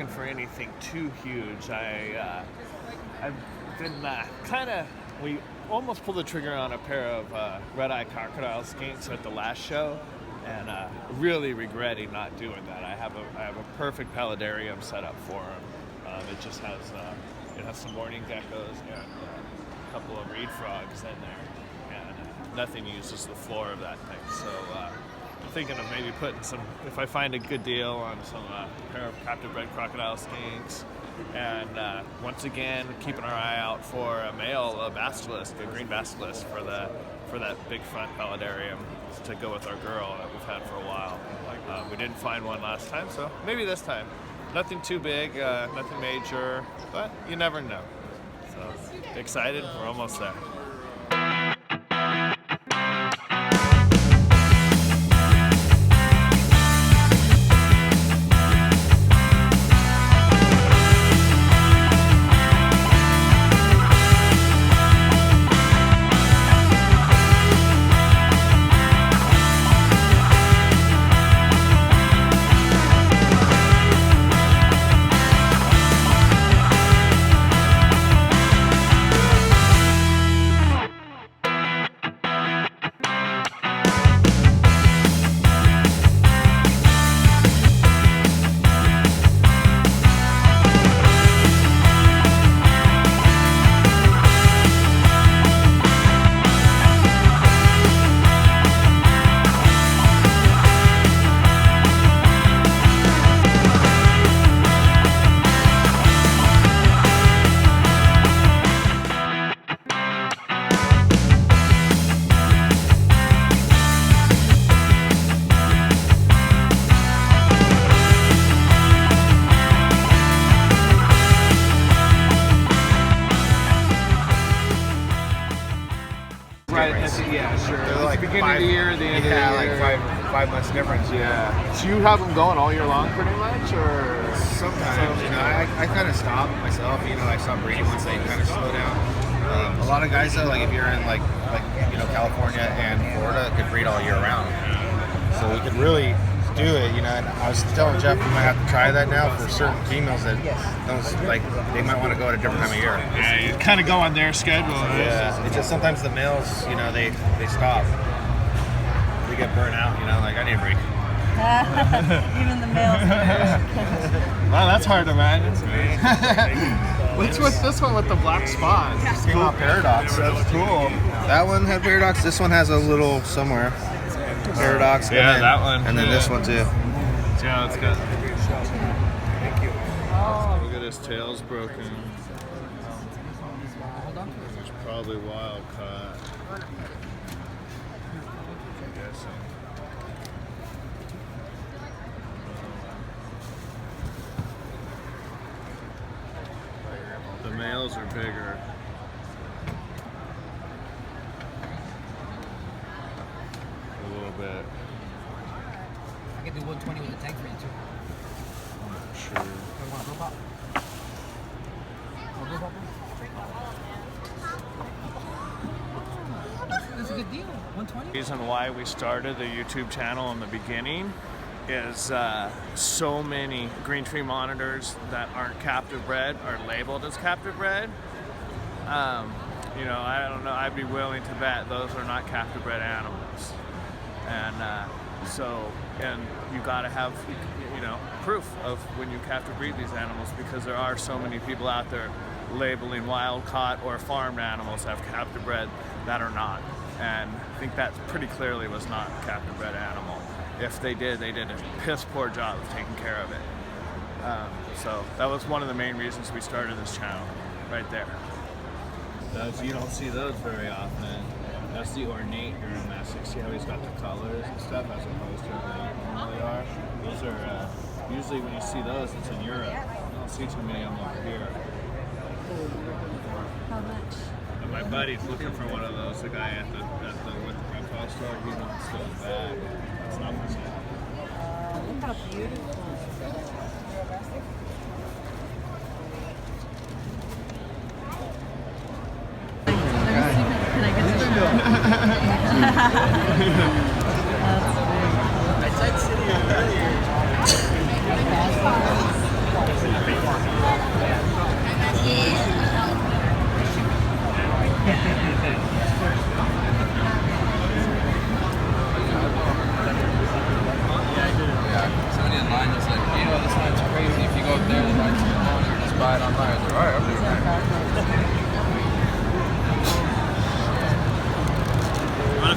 looking for anything too huge. I've been we almost pulled the trigger on a pair of red-eye crocodile skinks at the last show, and really regretting not doing that. I have a perfect paludarium set up for them. It just has some morning geckos and a couple of reed frogs in there, and nothing uses the floor of that thing. So I'm thinking of maybe putting some, if I find a good deal on some pair of captive bred crocodile skinks. And once again, keeping our eye out for a male basilisk, a green basilisk, for that big front paludarium to go with our girl that we've had for a while. We didn't find one last time, so maybe this time. Nothing too big, nothing major, but you never know. So excited, we're almost there. So you have them going all year long, pretty much, or sometimes? I kind of stop myself. I stop breeding once they kind of slow down. A lot of guys though, like if you're in like California and Florida, could breed all year round. So we could really do it. And I was telling Jeff we might have to try that now for certain females that don't they might want to go at a different time of year. Yeah, you kind of go on their schedule. Right? Yeah, it's just sometimes the males, they stop. They get burnt out. Like I need a break. Even the males. Wow, that's hard to imagine. What's with this one with the black spot? Came out paradox. That's cool. That one had paradox. This one has a little somewhere. Paradox. Yeah, that one. And then this one too. Yeah, it's good. Thank you. Look at his tail's broken. It's probably wild caught. The males are bigger. A little bit. I can do 120 with a tank for you too. I'm not sure. Want a blue pop? That's a good deal. 120. The reason why we started the YouTube channel in the beginning is so many green tree monitors that aren't captive bred are labeled as captive bred. I don't know, I'd be willing to bet those are not captive bred animals. And and you gotta have, proof of when you captive breed these animals, because there are so many people out there labeling wild caught or farmed animals have captive bred that are not. And I think that pretty clearly was not a captive bred animal. If they did a piss poor job of taking care of it. So that was one of the main reasons we started this channel, right there. You don't see those very often. That's the ornate uromassic. See how he's got the colors and stuff as opposed to how they normally are? Those are, usually when you see those, it's in Europe. You don't see too many of them over here. How much? And my buddy's looking for one of those, the guy with the reptile store, he wants those back. It's not for sale. Look how beautiful. Can I get to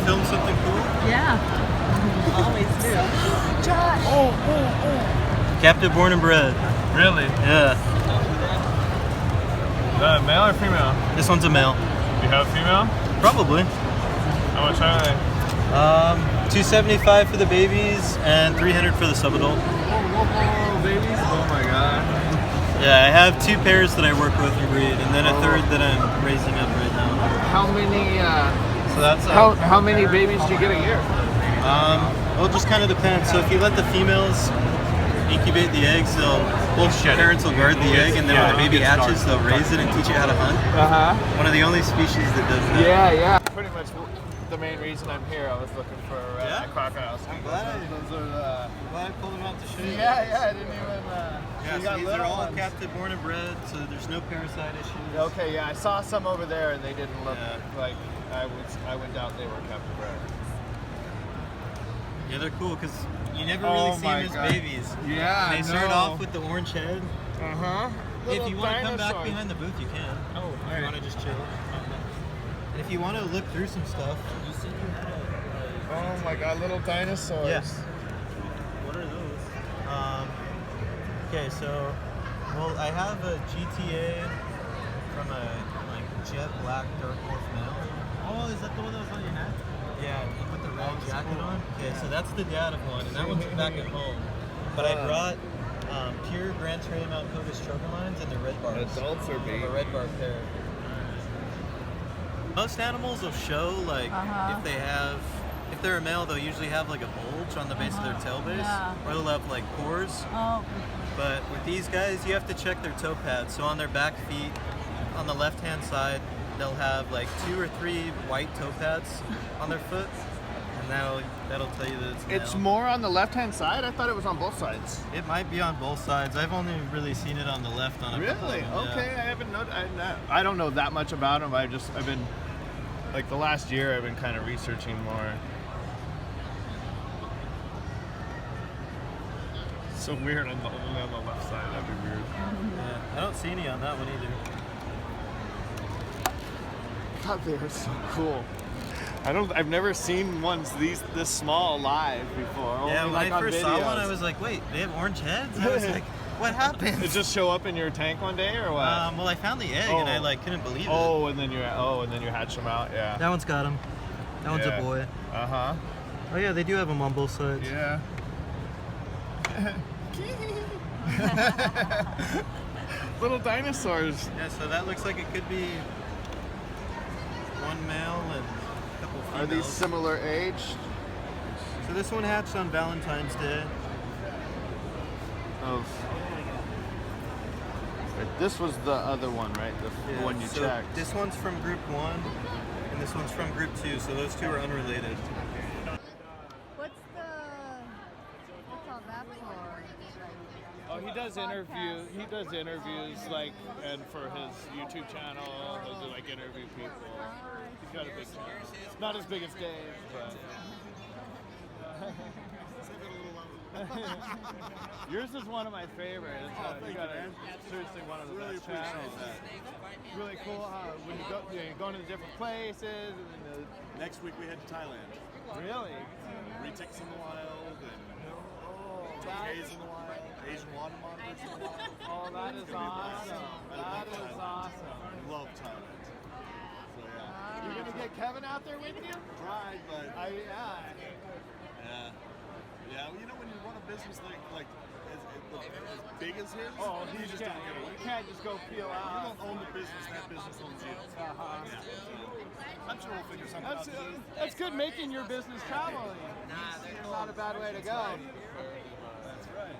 film something cool? Yeah. Always do. Captive born and bred. Really? Yeah. Is that a male or female? This one's a male. You have a female? Probably. How much are they? $275 for the babies and $300 for the subadult. Whoa, babies! Oh my god. Yeah, I have 2 pairs that I work with and breed, and then a third that I'm raising up right now. How many? So that's How many babies do you get a year? well, it just kind of depends. So if you let the females incubate the eggs, both parents will guard the egg, and then when the baby hatches, they'll raise it and teach it how to hunt. One of the only species that does that. Yeah. Pretty much the main reason I'm here. I was looking for crocodiles. I'm glad. Those are I'm glad I pulled them out to show you. yeah. I didn't even. Yeah, so these are all captive born and bred, so there's no parasite issues. Okay, yeah, I saw some over there, and they didn't look Yeah. like I would doubt they were captive bred. Yeah, they're cool because you never really see them as babies. Yeah, They start off with the orange head. If you want to come back behind the booth, you can. Oh, If you want to just chill. And if you want to look through some stuff, you see. Oh my god, little dinosaurs. Yes. What are those? Okay, so, well, I have a GTA from a jet black dark wolf male. Oh, is that the one that was on your neck? Yeah, with the red jacket on. Okay, so that's the dad of one, and that one's back at home. But I brought pure Grand Trail Mount Cobus choker lines and the red bars. Adults or babies? A red bar pair. Most animals will show if they're a male, they'll usually have like a bulge on the base of their tail base, or they'll have like pores. Oh. But with these guys, you have to check their toe pads. So on their back feet, on the left-hand side, they'll have like 2 or 3 white toe pads on their foot, and that'll tell you that it's male. It's more on the left-hand side? I thought it was on both sides. It might be on both sides. I've only really seen it on the left on a couple of Really? them, yeah. Okay, I haven't known. I don't know that much about them. I've been, like the last year, I've been kind of researching more. So weird on the left side. That'd be weird. Yeah, I don't see any on that one either. God, they are so cool. I've never seen ones this small live before. Yeah, only when I on first saw videos. one, I was like, wait, they have orange heads? I was like, what happened? It just show up in your tank one day, or what? Well, I found the egg and I couldn't believe it. And then you hatch them out. Yeah. That one's got him. That one's a boy. Uh-huh. Oh yeah, they do have them on both sides. Yeah. Little dinosaurs. Yeah, so that looks like it could be one male and a couple females. Are these similar aged? So this one hatched on Valentine's Day. This was the other one, right? The one you checked. This one's from group 1 and this one's from group 2, so those two are unrelated. What's all that for? Oh, he does interviews, like, and for his YouTube channel, he'll do like interview people. He's got a big channel. It's not as big as Dave, but. Yours is one of my favorites. You got seriously one of the best channels. It's really cool how when you go, you're going to the different places. And Next week we head to Thailand. Really? Retics in the wild and Jays in the wild, Asian water monitors in the wild. Oh, that is awesome. That is awesome. I love Thailand. So yeah. You're gonna get Kevin out there with you? Tried, but Yeah. well, you know when you run a business like as big as his, Oh, you just don't get away. You can't just go peel You out. don't own the business, that business owns you. Yeah, so I'm sure we'll figure something out. That's good making your business traveling. It's not a bad way to go. That's right.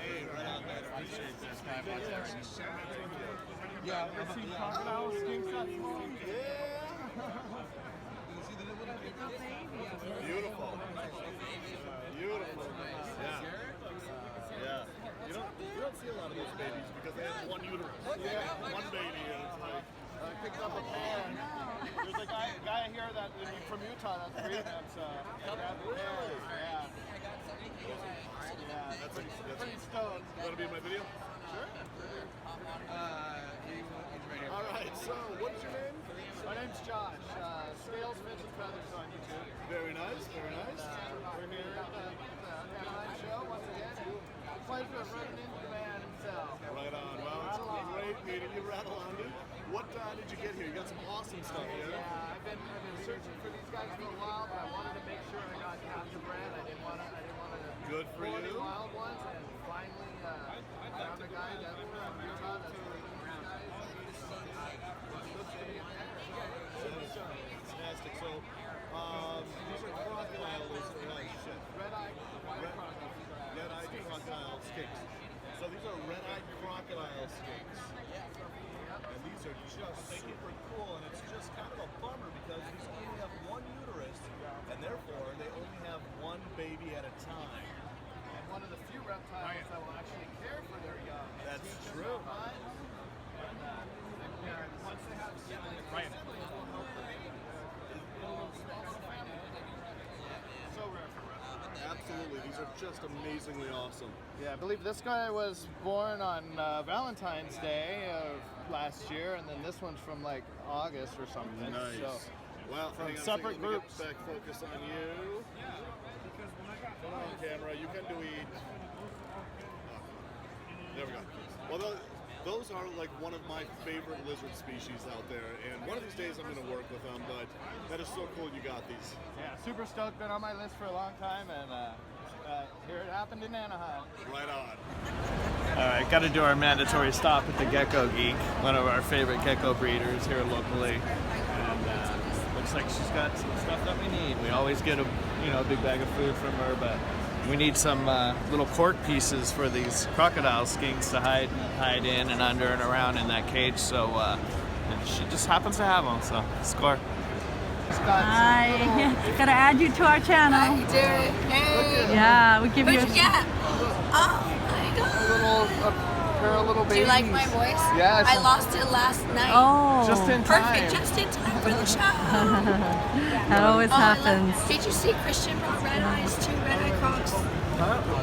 Hey, right on, man. Appreciate this time. Yeah, ever seen crocodile skinks that small? Beautiful. Beautiful. Yeah. Yeah. You don't see a lot of those babies because they have one uterus. Yeah. One baby and it's like I picked up a pair. There's a guy here from Utah that's breeding them, so grab the pair. Yeah. Yeah, that's pretty stoked. You want to be in my video? Sure. All right, so what's your name? My name's Josh. Scales, Fins, and Feathers on meeting you, rattle on, dude. What did you get here? You got some awesome stuff here. Yeah, I've been searching for these guys for a while, but I wanted to make sure I got captive bred. I didn't want to Good for pull any you. wild ones, and finally found a guy that from Utah that's breeding these guys. Fantastic. So, these are crocodile red-eyed crocodile skinks. So these are red-eyed crocodile skinks. And these are just super cool, and it's just kind of a bummer because these only have one uterus, and therefore they only have one baby at a time. And one of the few reptiles that will actually care for their young. That's Teach them true. to hunt, and once they have siblings, Right. the siblings will help the baby. So rare for reptiles. Absolutely, these are just amazingly awesome. Yeah, I believe this guy was born on Valentine's Day of last year, and then this one's from like August or something. Nice. So, Well, from hang on a separate second, let me groups. get back focus on you. Come on, camera. You can do eat. There we go. Well, those are like one of my favorite lizard species out there, and one of these days I'm going to work with them. But that is so cool you got these. yeah, super stoked. Been on my list for a long time, and here it happened in Anaheim. Right on. All right, got to do our mandatory stop at the Gecko Geek, one of our favorite gecko breeders here locally. And looks like she's got some stuff that we need. We always get a big bag of food from her, but we need some little cork pieces for these crocodile skinks to hide in and under and around in that cage. So and she just happens to have them. So score. Hi. Gotta add you to our channel. Dude, hey. Yeah, we give you Who'd you get? Oh my god. Pair of little babies. Do you like my voice? Yes. I lost it last night. Oh, Just in time. Perfect, just in time for the show. that always Oh, I love- happens. Did you see Christian brought red eyes, 2 red eye crocs?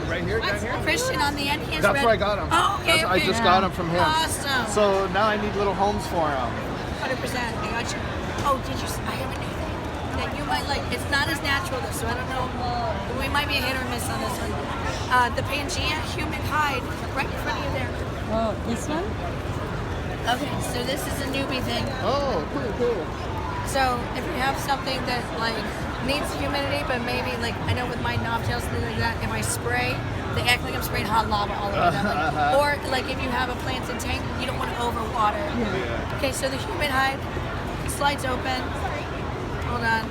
Right here, down here. Christian on the end, he has That's red. where I got them. Oh, okay, I okay. just got them from him. Awesome. So now I need little homes for them. 100%. I got you. Oh, did you? I have a new thing that you might like. It's not as natural though, so I don't know. We might be a hit or miss on this one. The Pangea human hide, right in front of you there. Oh, this one? Okay, so this is a newbie thing. Oh, cool. So if you have something that like needs humidity, but maybe like I know with my knobtails and things like that, if I spray, they act like I'm spraying hot lava all over them. Like, or like if you have a planted tank, you don't want to overwater. Okay, so the humid hide slides open. Hold on.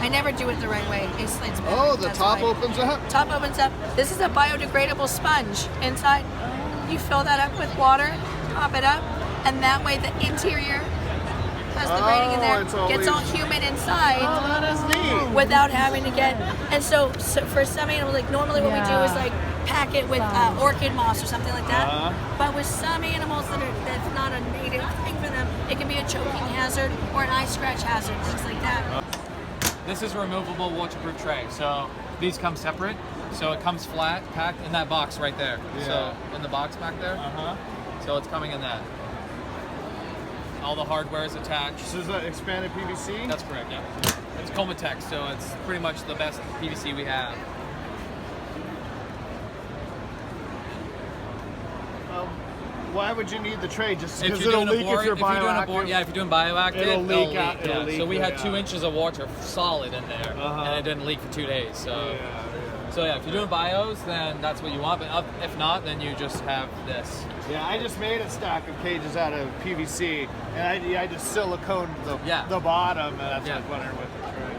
I never do it the right way. It slides back. Oh, the That's top why. opens up. Top opens up. This is a biodegradable sponge inside. You fill that up with water, top it up, and that way the interior has the rating in there. it's Gets all always- humid inside Oh, that is neat. without having to get. And so for some animals, like normally what we do is like pack it with orchid moss or something like that. But with some animals that's not a native thing for them, it can be a choking hazard or an eye scratch hazard, things like that. This is a removable waterproof tray. So these come separate. So it comes flat, packed in that box right there. So in the box back there. So it's coming in that. All the hardware is attached. This is an expanded PVC. That's correct, yeah. It's Comatex, so it's pretty much the best PVC we have. Why would you need the tray? Just If because you're it'll doing a leak board, if you're if you're doing a bioactive? board, yeah, if you're doing bioactive, It'll leak out- Yeah. it'll leak, So we had yeah. 2 inches of water solid in there, and it didn't leak for 2 days. So, so yeah, if you're doing bios, then that's what you want. But if not, then you just have this. Yeah, I just made a stack of cages out of PVC, and I just siliconed the bottom, and that's Yeah. like what I with the tray.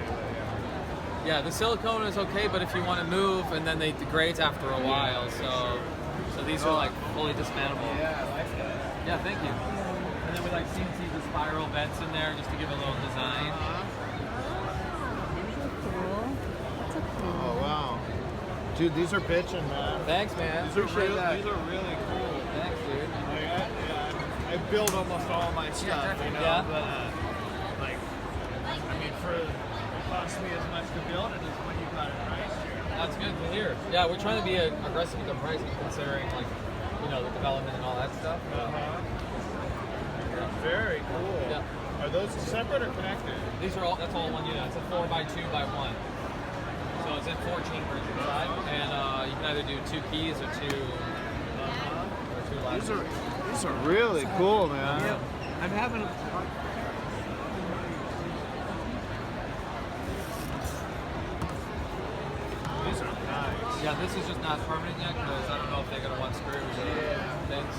Yeah, the silicone is okay, but if you want to move, and then they degrade after a while. So these are like fully dismantleable. Yeah, I like that. Yeah, thank you. And then we like CNC the spiral vents in there just to give it a little design. Oh wow, dude, these are bitchin', man. Thanks, man. These are Appreciate really, that. these are really cool. Thanks, dude. I build almost all my stuff, you know, Yeah. but like, I mean, it costs me as much to build it as when you got it priced here. That's good to hear. Yeah, we're trying to be aggressive with the pricing, considering like, the development and all that stuff. Very cool. Yeah. Are those separate or connected? These are all. That's all one unit. It's a 4x2x1. So it's in 4 chambers inside, and you can either do 2 keys or 2 These latches. are These are really cool, man. Yeah. I'm having. These are nice. Yeah, this is just not permanent yet because I don't know if they're gonna want screws or things.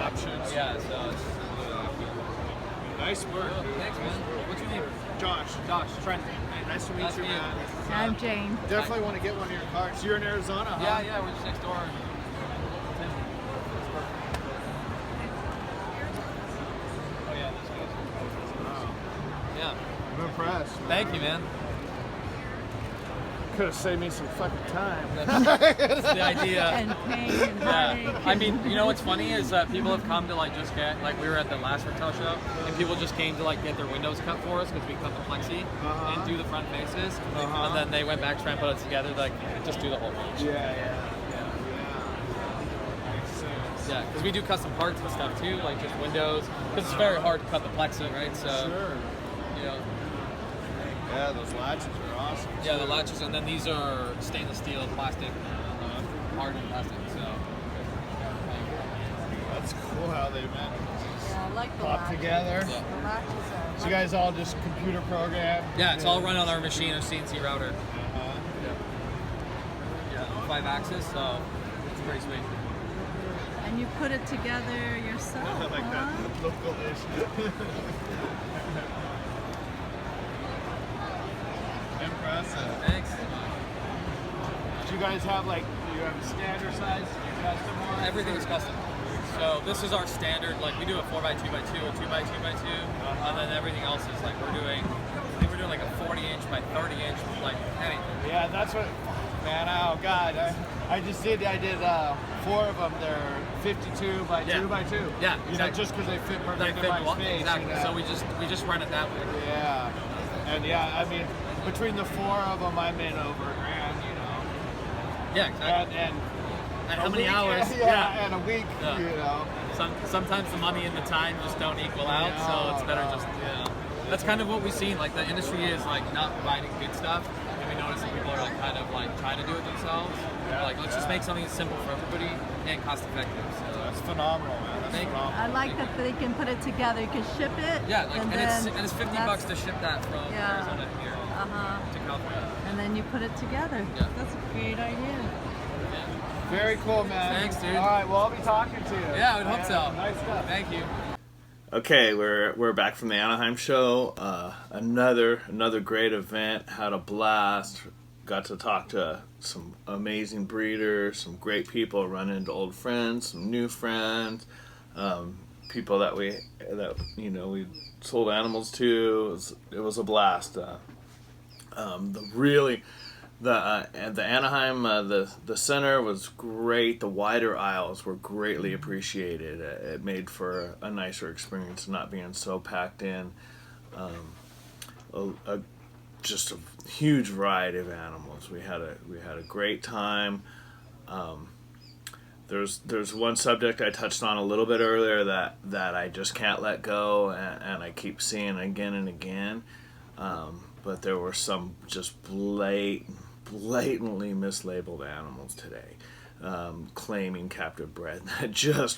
Options. Yeah, so it's. Nice work, dude. Thanks, man. What's your name? Josh. Josh. Trent. Nice to meet Nice you, to meet you. man. I'm Jane. Definitely want to get one of your cards. You're in Arizona, huh? Yeah, yeah, we're just next door. Oh yeah, this guy's. Wow. Yeah. I'm impressed. Thank you, man. Could have saved me some fucking time. That's the idea. And pain and heartache. Yeah. I mean, you know what's funny is that people have come to like just get like we were at the last Reptile show and people just came to like get their windows cut for us because we cut the plexi and do the front faces and then they went back try and put it together like just do the whole range. Yeah. Yeah, because we do custom parts and stuff too, like just windows. Because it's very hard to cut the plexi, right? So Sure. you know. Yeah, those latches are awesome. Yeah, the latches, and then these are stainless steel, plastic, hardened plastic. So That's cool how they managed Yeah, I like to the pop latches. together. yeah. The latches are. So you guys all just computer program? Yeah, it's all run on our machine, a CNC router. Uh-huh. Yeah, 5-axis, so it's pretty sweet. And you put it together yourself. I like that huh? local dish. Impressive. Thanks. Do you guys have like, do you have a standard size, custom one? Everything is custom. So this is our standard, like we do a 4x2x2, a 2x2x2, and then everything else is like I think we're doing like a 40-inch by 30-inch, like anything. Yeah, that's what, man, oh God. I did 4 of them. They're 52 by 2 by 2. Yeah, You know, exactly. just because they fit They perfectly fit in my well, space. exactly. You know? So we just run it that way. Yeah. And yeah, I mean, between the 4 of them, I'm in over $1,000, you know. Yeah, exactly. And how many hours? Yeah, and a week, Yeah. you know. Sometimes the money and the time just don't equal out, so it's better just, you know. That's kind of what we've seen. Like, the industry is, like, not providing good stuff, and we notice that people are, like, kind of, like, trying to do it themselves. Like, let's just make something simple for everybody and cost-effective. So That's phenomenal, man. That's Thank you. phenomenal. I like that they can put it together. You can ship it. yeah, like, and then it's $50 to ship that from Yeah. Arizona here to California. And then you put it together. Yeah. That's a great idea. Very cool, man. Thanks, dude. All right, well, I'll be talking to you. Yeah, I would hope so. Nice stuff. Thank you. Okay, we're back from the Anaheim show. Another great event. Had a blast. Got to talk to some amazing breeders, some great people, run into old friends, some new friends, people that we sold animals to. It was a blast. The Anaheim the center was great. The wider aisles were greatly appreciated. It made for a nicer experience, not being so packed in. Just a huge variety of animals. We had a great time. There's one subject I touched on a little bit earlier that I just can't let go, and I keep seeing again and again. But there were some just blatantly mislabeled animals today, claiming captive bred. That just,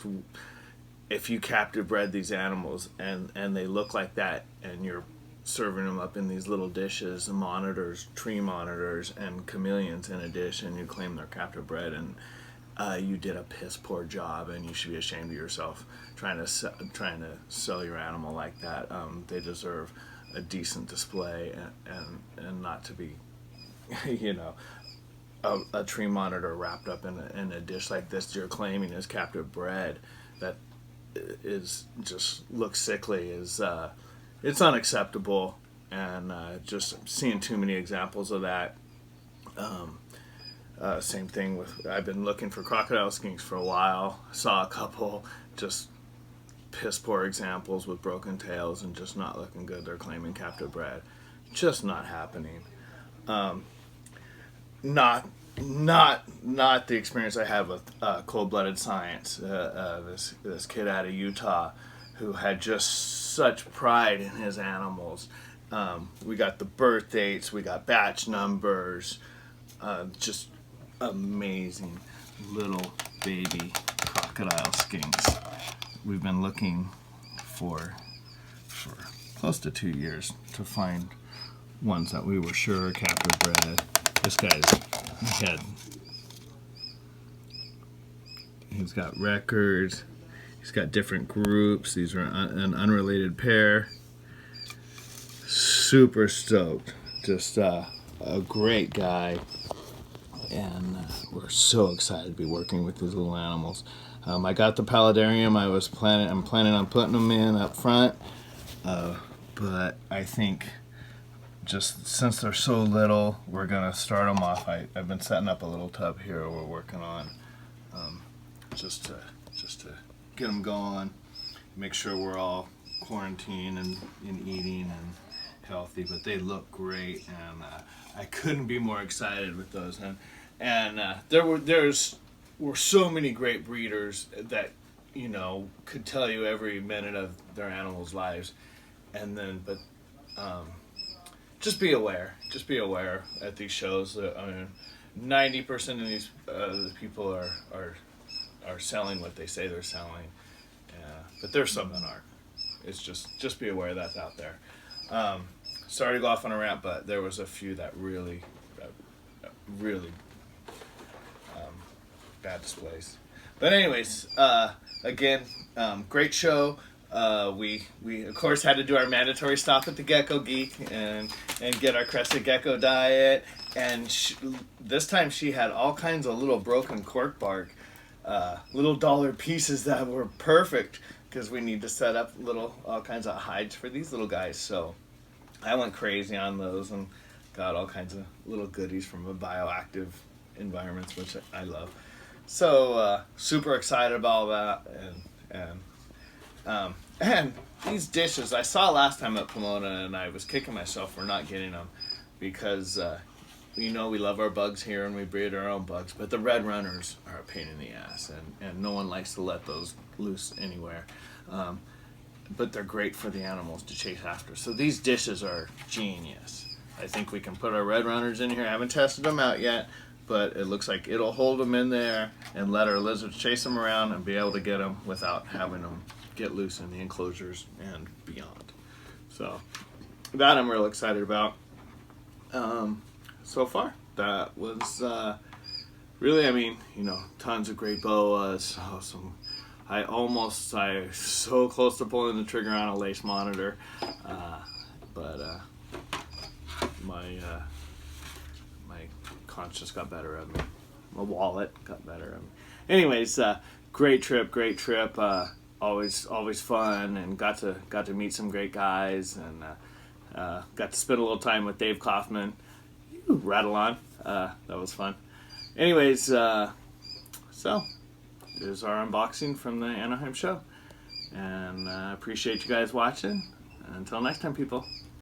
if you captive bred these animals and they look like that, and you're serving them up in these little dishes, monitors, tree monitors, and chameleons in a dish, and you claim they're captive bred, and you did a piss poor job, and you should be ashamed of yourself trying to sell your animal like that. They deserve a decent display and not to be, a tree monitor wrapped up in a dish like this you're claiming is captive bred. That is just looks sickly. It's unacceptable, and just seeing too many examples of that. Same thing with, I've been looking for crocodile skinks for a while. Saw a couple just piss poor examples with broken tails and just not looking good. They're claiming captive bred. Just not happening. Not the experience I had with Cold-Blooded Science. This kid out of Utah who had just such pride in his animals. We got the birth dates, we got batch numbers, just amazing little baby crocodile skinks. we've been looking for close to 2 years to find ones that we were sure are captive bred. This guy's head. He's got records. He's got different groups. These are an unrelated pair. Super stoked. Just a great guy. And we're so excited to be working with these little animals. I got the paludarium. I'm planning on putting them in up front. But I think just since they're so little, we're gonna start them off. I've been setting up a little tub here we're working on, just to get them going, make sure we're all quarantined and eating and healthy. But they look great, and I couldn't be more excited with those. And there were so many great breeders that could tell you every minute of their animals' lives. And then, but just be aware at these shows. 90% of these the people are selling what they say they're selling, but there's some that aren't. It's just be aware that's out there. Sorry to go off on a rant, but there was a few that really bad displays. But anyways, again, great show. We of course had to do our mandatory stop at the Gecko Geek and get our crested gecko diet. And this time she had all kinds of little broken cork bark, little dollar pieces that were perfect because we need to set up all kinds of hides for these little guys. So I went crazy on those and got all kinds of little goodies from a bioactive environments, which I love. So super excited about that. And these dishes I saw last time at Pomona, and I was kicking myself for not getting them because we love our bugs here and we breed our own bugs, but the red runners are a pain in the ass, and no one likes to let those loose anywhere. But they're great for the animals to chase after. So these dishes are genius. I think we can put our red runners in here. I haven't tested them out yet, but it looks like it'll hold them in there and let our lizards chase them around and be able to get them without having them get loose in the enclosures and beyond. So that I'm real excited about. So far, that was really, tons of great boas. I so close to pulling the trigger on a lace monitor, but my conscience got better of me. My wallet got better of me. Anyways, great trip. Always fun, and got to meet some great guys, and got to spend a little time with Dave Kaufman. Rattle on. That was fun. Anyways, so there's our unboxing from the Anaheim show, and I appreciate you guys watching. Until next time, people.